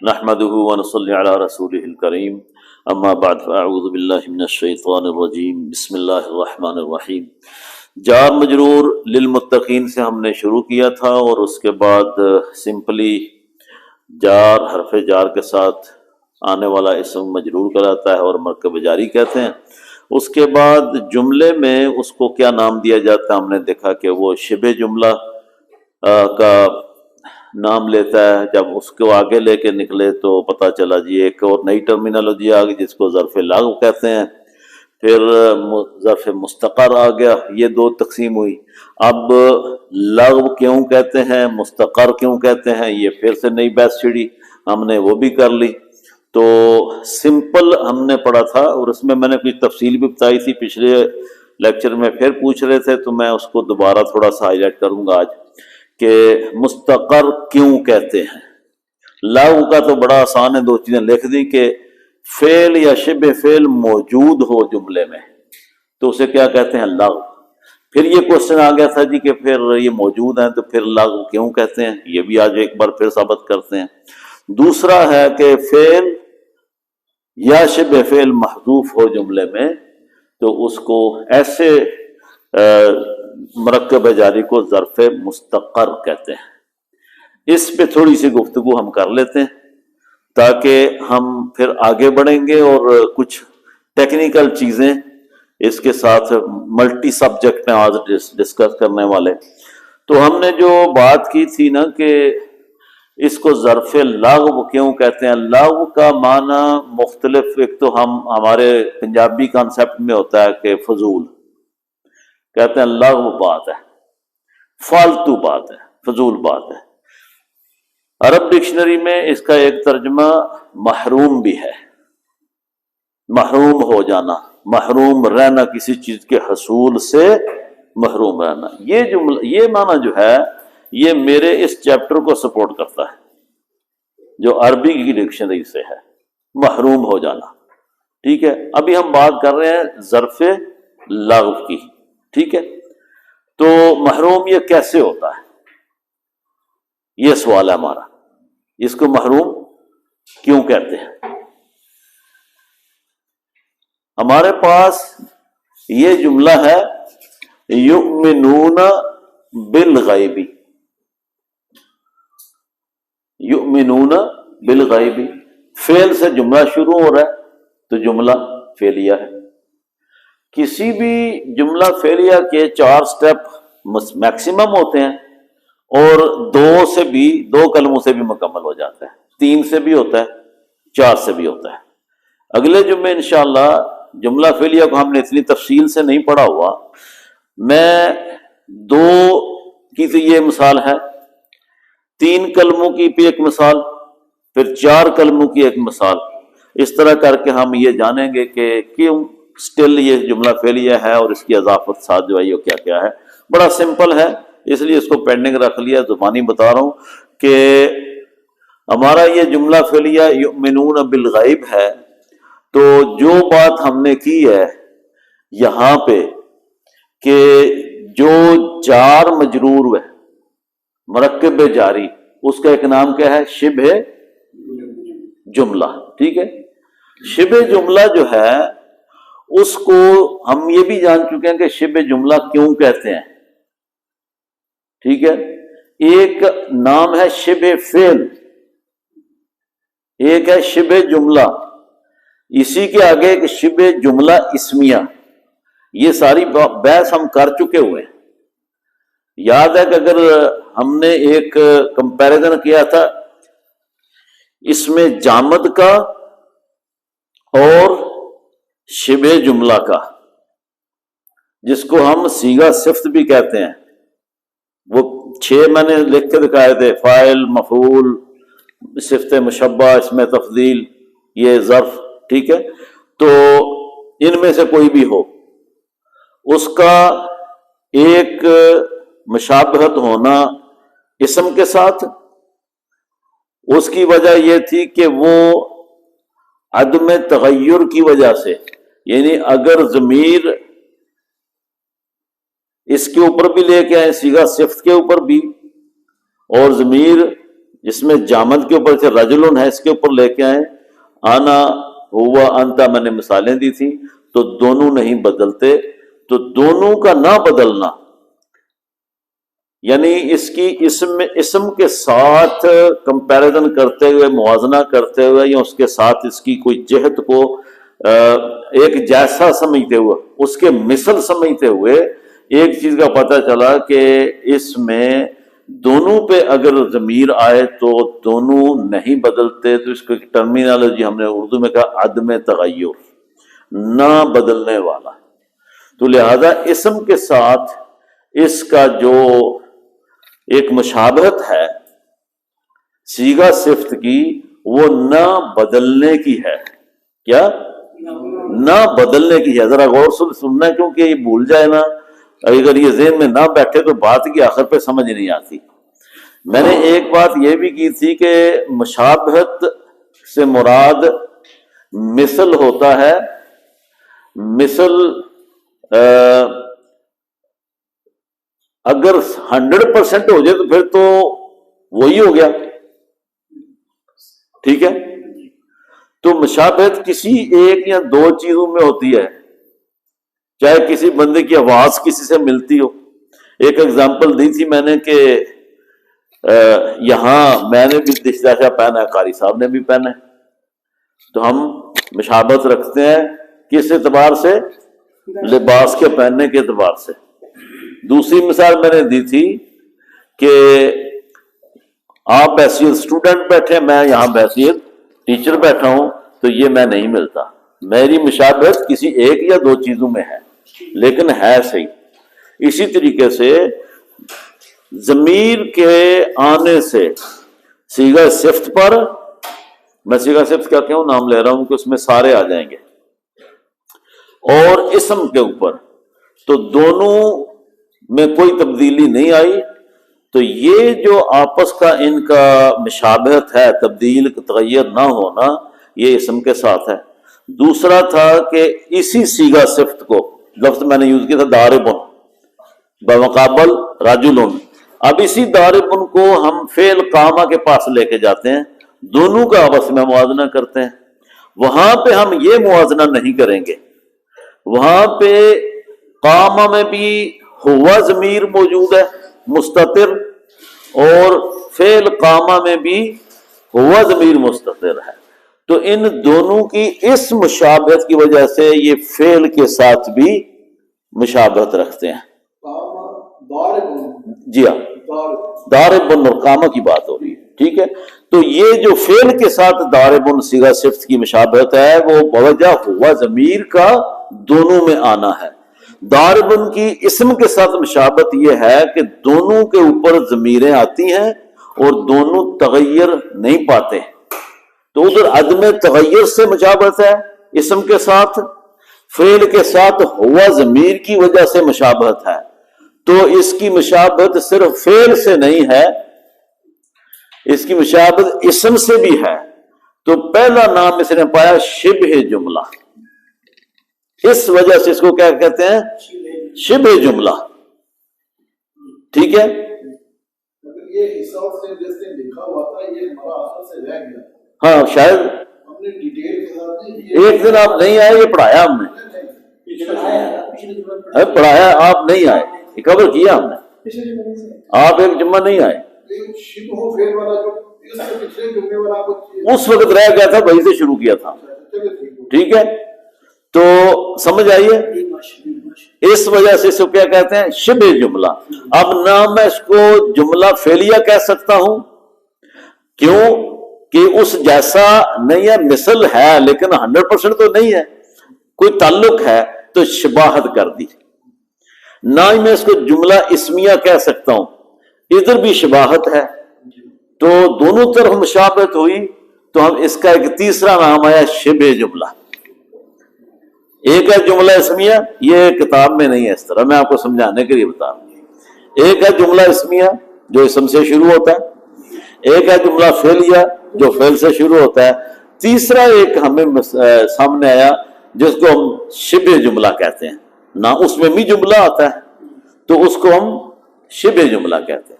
نحمده ونصلي على رسوله الكريم اما بعد فاعوذ باللہ من الشیطان الرجیم بسم اللہ الرحمن الرحیم۔ جار مجرور للمتقین سے ہم نے شروع کیا تھا اور اس کے بعد سمپلی جار حرف جار کے ساتھ آنے والا اسم مجرور کہلاتا ہے اور مرکب جاری کہتے ہیں۔ اس کے بعد جملے میں اس کو کیا نام دیا جاتا ہے، ہم نے دیکھا کہ وہ شبہ جملہ کا نام لیتا ہے۔ جب اس کو آگے لے کے نکلے تو پتہ چلا جی ایک اور نئی ٹرمینالوجی آ گئی جس کو ظرف لغو کہتے ہیں، پھر ظرف مستقر آ گیا، یہ دو تقسیم ہوئی۔ اب لغو کیوں کہتے ہیں، مستقر کیوں کہتے ہیں، یہ پھر سے نئی بحث چھڑی، ہم نے وہ بھی کر لی۔ تو سمپل ہم نے پڑھا تھا اور اس میں نے کچھ تفصیل بھی بتائی تھی پچھلے لیکچر میں، پھر پوچھ رہے تھے تو میں اس کو دوبارہ تھوڑا سا ہائی لائٹ کروں گا آج کہ مستقر کیوں کہتے ہیں۔ لغو کا تو بڑا آسان ہے، دو چیزیں لکھ دی کہ فعل یا شبہ فعل موجود ہو جملے میں تو اسے کیا کہتے ہیں، لغو۔ پھر یہ کوشچن آ گیا تھا جی کہ پھر یہ موجود ہیں تو پھر لغو کیوں کہتے ہیں، یہ بھی آج ایک بار پھر ثابت کرتے ہیں۔ دوسرا ہے کہ فعل یا شبہ فعل محذوف ہو جملے میں تو اس کو ایسے مرکب جاری کو ظرف مستقر کہتے ہیں۔ اس پہ تھوڑی سی گفتگو ہم کر لیتے ہیں تاکہ ہم پھر آگے بڑھیں گے اور کچھ ٹیکنیکل چیزیں اس کے ساتھ ملٹی سبجیکٹ ہیں آج ڈسکس کرنے والے۔ تو ہم نے جو بات کی تھی نا کہ اس کو ظرف لغو کیوں کہتے ہیں۔ لغو کا معنی مختلف، ایک تو ہمارے پنجابی کانسیپٹ میں ہوتا ہے کہ فضول کہتے ہیں، لغو بات ہے، فالتو بات ہے، فضول بات ہے۔ عرب ڈکشنری میں اس کا ایک ترجمہ محروم بھی ہے، محروم ہو جانا، محروم رہنا، کسی چیز کے حصول سے محروم رہنا۔ یہ جملہ، یہ معنی جو ہے یہ میرے اس چیپٹر کو سپورٹ کرتا ہے جو عربی کی ڈکشنری سے ہے، محروم ہو جانا۔ ٹھیک ہے، ابھی ہم بات کر رہے ہیں ظرف لغو کی۔ ٹھیک ہے، تو محروم یہ کیسے ہوتا ہے، یہ سوال ہے ہمارا، اس کو محروم کیوں کہتے ہیں۔ ہمارے پاس یہ جملہ ہے یؤمنون بالغیب، یؤمنون بالغیب، فعل سے جملہ شروع ہو رہا ہے تو جملہ فعلیہ ہے۔ کسی بھی جملہ فعلیہ کے 4 سٹیپ میکسیمم ہوتے ہیں اور 2 کلموں سے بھی مکمل ہو جاتا ہے، 3 سے بھی ہوتا ہے، 4 سے بھی ہوتا ہے۔ اگلے جمعے انشاءاللہ جملہ فعلیہ کو ہم نے اتنی تفصیل سے نہیں پڑھا ہوا، میں 2 کی تو یہ مثال ہے، 3 کلموں کی بھی ایک مثال، پھر 4 کلموں کی ایک مثال، اس طرح کر کے ہم یہ جانیں گے کہ کیوں سٹل یہ جملہ فعلیہ ہے اور اس کی اضافت ساتھ جو ہے یہ کیا کیا ہے۔ بڑا سمپل ہے، اس لیے اس کو پینڈنگ رکھ لیا، زبانی بتا رہا ہوں کہ ہمارا یہ جملہ فعلیہ یؤمنون بالغیب ہے۔ تو جو بات ہم نے کی ہے یہاں پہ کہ جو جار مجرور ہے مرکب جاری، اس کا ایک نام کیا ہے، شبہ جملہ۔ ٹھیک ہے، شبہ جملہ جو ہے اس کو ہم یہ بھی جان چکے ہیں کہ شبہ جملہ کیوں کہتے ہیں۔ ٹھیک ہے، ایک نام ہے شبہ فعل، ایک ہے شبہ جملہ، اسی کے آگے ایک شبہ جملہ اسمیہ۔ یہ ساری بحث ہم کر چکے ہوئے ہیں۔ یاد ہے کہ اگر ہم نے ایک کمپیریزن کیا تھا اس میں جامد کا اور شبہ جملہ کا، جس کو ہم صیغہ صفت بھی کہتے ہیں، وہ 6 میں نے لکھ کے دکھائے تھے، فاعل، مفعول، صفت مشبہ، اسم تفضیل، یہ ظرف۔ ٹھیک ہے، تو ان میں سے کوئی بھی ہو، اس کا ایک مشابہت ہونا اسم کے ساتھ، اس کی وجہ یہ تھی کہ وہ عدم تغیر کی وجہ سے، یعنی اگر ضمیر اس کے اوپر بھی لے کے آئے، صیغہ صفت کے اوپر بھی، اور ضمیر جس میں جامد کے اوپر سے رجلن ہے اس کے اوپر لے کے آئے، آنا ہوا انتا میں نے مثالیں دی تھی، تو دونوں نہیں بدلتے، تو دونوں کا نہ بدلنا یعنی اس کی اسم کے ساتھ کمپیریزن کرتے ہوئے، موازنہ کرتے ہوئے، یا اس کے ساتھ اس کی کوئی جہت کو ایک جیسا سمجھتے ہوئے، اس کے مثل سمجھتے ہوئے ایک چیز کا پتہ چلا کہ اس میں دونوں پہ اگر ضمیر آئے تو دونوں نہیں بدلتے، تو اس کو ٹرمینالوجی ہم نے اردو میں کہا عدم تغیر، نہ بدلنے والا۔ تو لہذا اسم کے ساتھ اس کا جو ایک مشابہت ہے صیغہ صفت کی، وہ نہ بدلنے کی ہے۔ کیا؟ نہ بدلنے کی ہے۔ ذرا غور سے سننا، کیونکہ یہ بھول جائے نا، اگر یہ ذہن میں نہ بیٹھے تو بات کی آخر پہ سمجھ نہیں آتی۔ میں نے ایک بات یہ بھی کی تھی کہ مشابہت سے مراد مثل ہوتا ہے، مثل اگر 100% ہو جائے تو پھر تو وہی ہو گیا، ٹھیک ہے۔ تو مشابہت کسی ایک یا دو چیزوں میں ہوتی ہے، چاہے کسی بندے کی آواز کسی سے ملتی ہو۔ ایک اگزامپل دی تھی میں نے کہ یہاں میں نے بھی دشداشہ پہنا ہے، قاری صاحب نے بھی پہنا ہے، تو ہم مشابہت رکھتے ہیں کس اعتبار سے؟ لباس کے پہننے کے اعتبار سے۔ دوسری مثال میں نے دی تھی کہ آپ بحیثیت اسٹوڈنٹ بیٹھے، میں یہاں بحیثیت ٹیچر بیٹھا ہوں، تو یہ میں نہیں ملتا، میری مشابہت کسی ایک یا دو چیزوں میں ہے لیکن ہے صحیح۔ اسی طریقے سے ضمیر کے آنے سے صیغہ صفت پر، میں صیغہ صفت کیا کہوں، نام لے رہا ہوں کہ اس میں سارے آ جائیں گے، اور اسم کے اوپر، تو دونوں میں کوئی تبدیلی نہیں آئی، تو یہ جو آپس کا ان کا مشابہت ہے، تبدیل تغیر نہ ہونا، یہ اسم کے ساتھ ہے۔ دوسرا تھا کہ اسی صیغہ صفت کو، لفظ میں نے یوز کیا تھا ضاربن بمقابل رجلن، اب اسی ضاربن کو ہم فعل قامہ کے پاس لے کے جاتے ہیں، دونوں کا آپس میں موازنہ کرتے ہیں۔ وہاں پہ ہم یہ موازنہ نہیں کریں گے، وہاں پہ قامہ میں بھی ہوا ضمیر موجود ہے مستتر، اور فعل قامہ میں بھی ہوا ضمیر مستتر ہے، تو ان دونوں کی اس مشابہت کی وجہ سے یہ فعل کے ساتھ بھی مشابہت رکھتے ہیں۔ جی ہاں، ضاربن اور قامہ کی بات ہو رہی ہے، ٹھیک ہے۔ تو یہ جو فعل کے ساتھ ضاربن صیغہ صفت کی مشابہت ہے، وہ بوجہ ہوا ضمیر کا دونوں میں آنا ہے۔ ضاربن کی اسم کے ساتھ مشابہت یہ ہے کہ دونوں کے اوپر ضمیریں آتی ہیں اور دونوں تغیر نہیں پاتے، تو ادھر عدم تغیر سے مشابہت ہے اسم کے ساتھ، فعل کے ساتھ ہوا ضمیر کی وجہ سے مشابہت ہے، تو اس کی مشابہت صرف فعل سے نہیں ہے، اس کی مشابہت اسم سے بھی ہے۔ تو پہلا نام اس نے پایا شبہ جملہ، اس وجہ سے اس کو کیا کہتے ہیں؟ شبہ جملہ، ٹھیک ہے۔ یہ حساب سے جیسے لکھا ہوا تھا، یہ ہمارا اثر سے رہ گیا، ہاں شاید ہم نے ڈیٹیل کے ساتھ ایک دن آپ نہیں آئے، یہ پڑھایا ہم نے، پڑھایا آپ نہیں آئے، یہ کور کیا ہم نے، آپ ایک جمعہ نہیں آئے، شبہ فعل والا جو اس سے پچھلے جملے والا کچھ اس وقت رہ گیا تھا، وہیں سے شروع کیا تھا، ٹھیک ہے۔ تو سمجھ آئیے، اس وجہ سے اس کو کیا کہتے ہیں؟ شبہ جملہ۔ اب نہ میں اس کو جملہ فعلیہ کہہ سکتا ہوں، کیوں کہ اس جیسا نہیں ہے، مثل ہے لیکن 100% تو نہیں ہے، کوئی تعلق ہے تو شباہت کر دی۔ نہ ہی میں اس کو جملہ اسمیہ کہہ سکتا ہوں، ادھر بھی شباہت ہے، تو دونوں طرف مشابہت ہوئی، تو ہم اس کا ایک تیسرا نام آیا شبہ جملہ۔ ایک ہے جملہ اسمیہ، یہ کتاب میں نہیں ہے اس طرح، میں آپ کو سمجھانے کے لیے بتا رہا ہوں۔ ایک ہے جملہ اسمیہ جو اسم سے شروع ہوتا ہے، ایک ہے جملہ فعلیہ جو فعل سے شروع ہوتا ہے، تیسرا ایک ہمیں سامنے آیا جس کو ہم شبہ جملہ کہتے ہیں، نہ اس میں بھی جملہ آتا ہے تو اس کو ہم شبہ جملہ کہتے ہیں۔